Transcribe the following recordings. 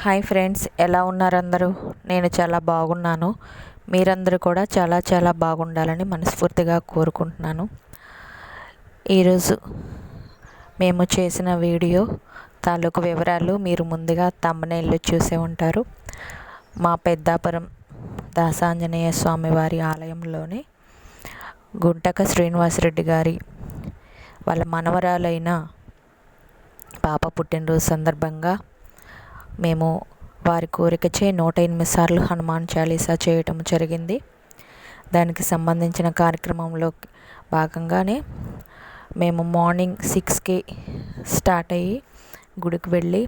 Hi friends, ఎలా ఉన్నారు అందరూ? నేను చాలా బాగున్నాను. మీరందరూ కూడా చాలా చాలా బాగుండాలని మనస్ఫూర్తిగా కోరుకుంటున్నాను. ఈరోజు మేము చేసిన వీడియో తాలూకు వివరాలు మీరు ముందుగా థంబ్నెయిల్లో చూసే ఉంటారు. మా పెద్దాపురం దాసాంజనేయ స్వామి వారి ఆలయంలోని గుంటక శ్రీనివాసరెడ్డి గారి వాళ్ళ మనవరాలైన పాప పుట్టినరోజు సందర్భంగా మేము వారి కోరికచే 108 సార్లు హనుమాన్ చాలీసా చేయటం జరిగింది. దానికి సంబంధించిన కార్యక్రమంలో భాగంగానే మేము మార్నింగ్ 6కి స్టార్ట్ అయ్యి గుడికి వెళ్ళి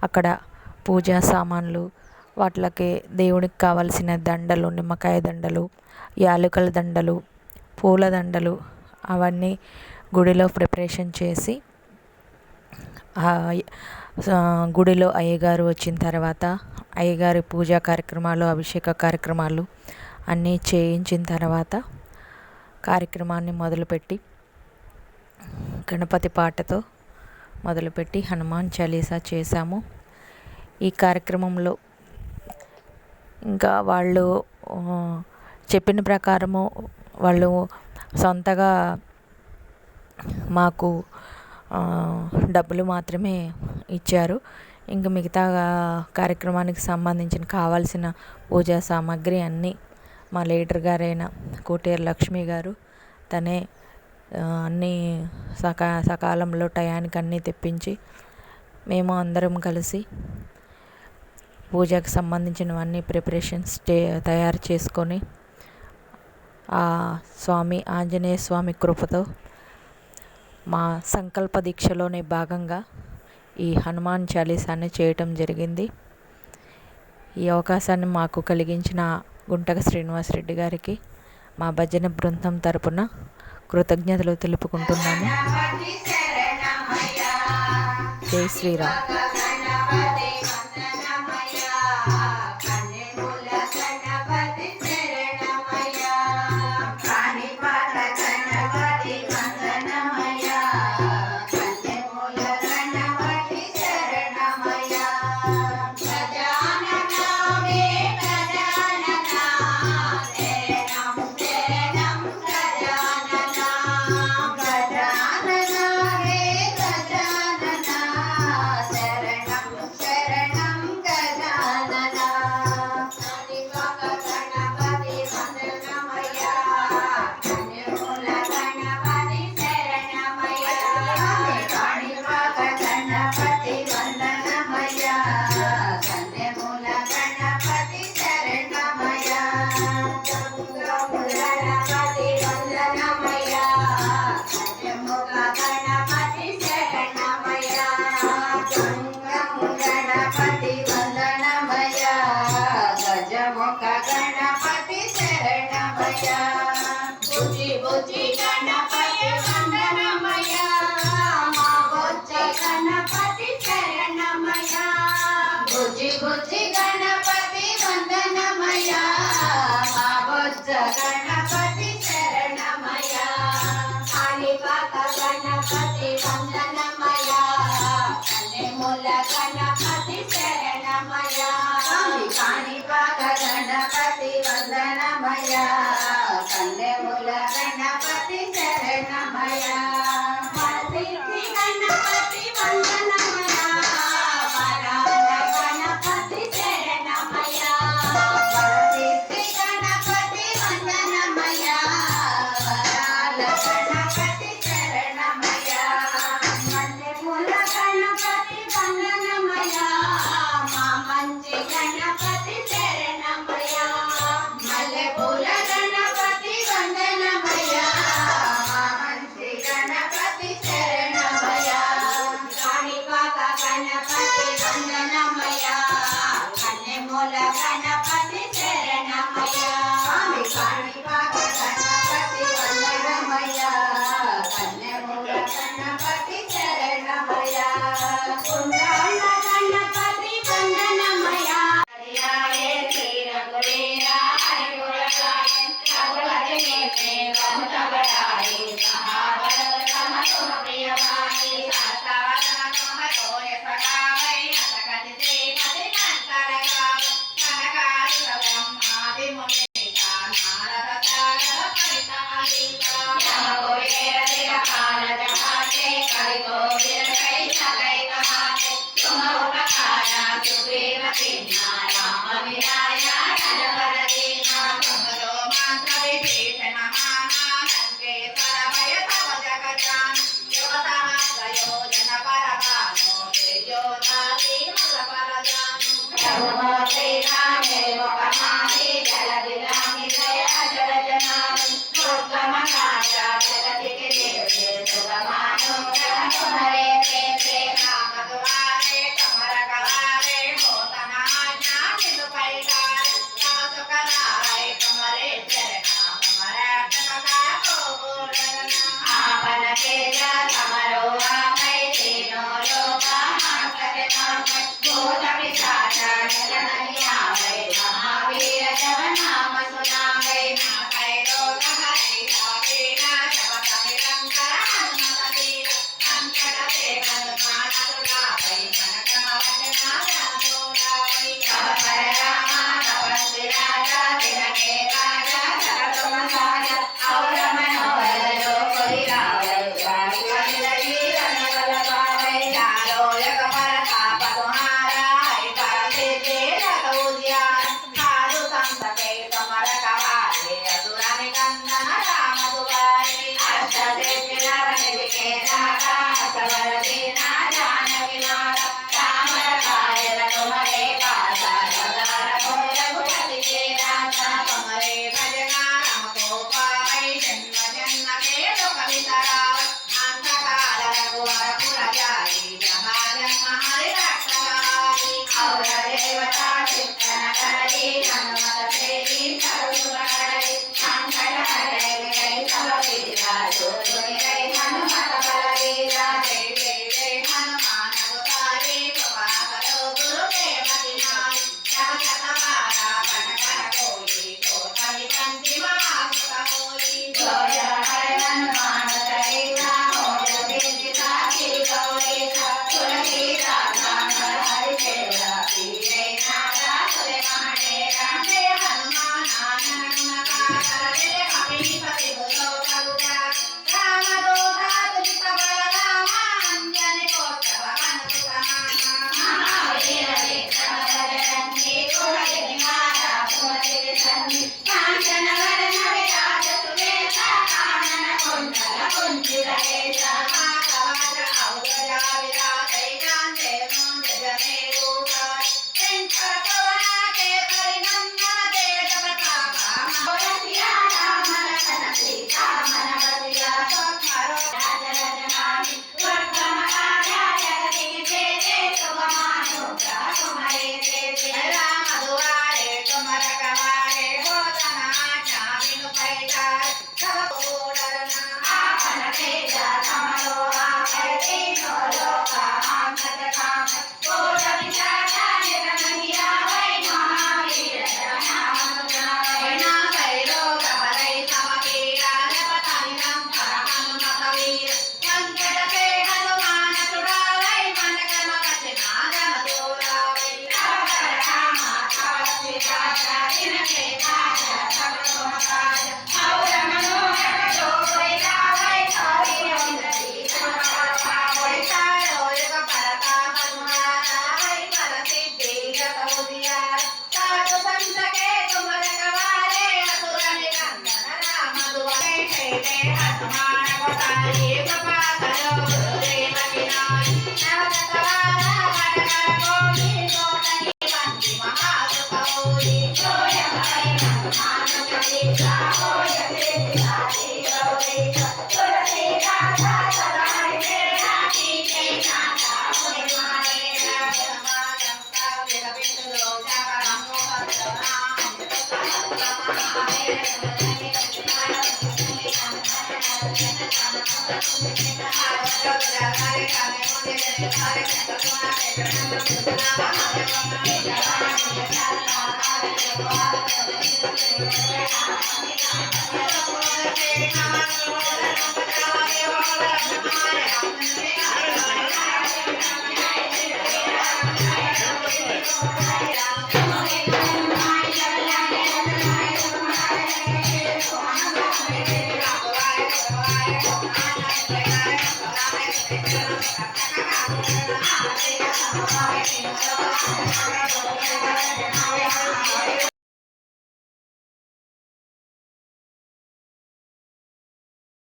అక్కడ పూజా సామాన్లు, వాటికి దేవుడికి కావలసిన దండలు, నిమ్మకాయ దండలు, యాలకుల దండలు, పూల దండలు అవన్నీ గుడిలో ప్రిపరేషన్ చేసి గుడిలో అయ్యగారు వచ్చిన తర్వాత అయ్యగారి పూజా కార్యక్రమాలు, అభిషేక కార్యక్రమాలు అన్నీ చేయించిన తర్వాత కార్యక్రమాన్ని మొదలుపెట్టి గణపతి పాటతో మొదలుపెట్టి హనుమాన్ చాలీసా చేశాము. ఈ కార్యక్రమంలో ఇంకా వాళ్ళు చెప్పిన ప్రకారము వాళ్ళు సొంతగా మాకు డబ్బులు మాత్రమే ఇచ్చారు. ఇంక మిగతా కార్యక్రమానికి సంబంధించిన కావాల్సిన పూజా సామాగ్రి అన్నీ మా లీడర్ గారైన కోటేరు లక్ష్మి గారు తనే అన్నీ సకాలంలో టయానికి అన్నీ తెప్పించి మేము అందరం కలిసి పూజకు సంబంధించినవన్నీ ప్రిపరేషన్స్ తయారు చేసుకొని ఆ స్వామి ఆంజనేయ స్వామి కృపతో మా సంకల్ప దీక్షలోనే భాగంగా ఈ హనుమాన్ చాలీసాన్ని చేయటం జరిగింది. ఈ అవకాశాన్ని మాకు కలిగించిన గుంటక శ్రీనివాసరెడ్డి గారికి మా భజన బృందం తరపున కృతజ్ఞతలు తెలుపుకుంటున్నాము. జై శ్రీరామ్.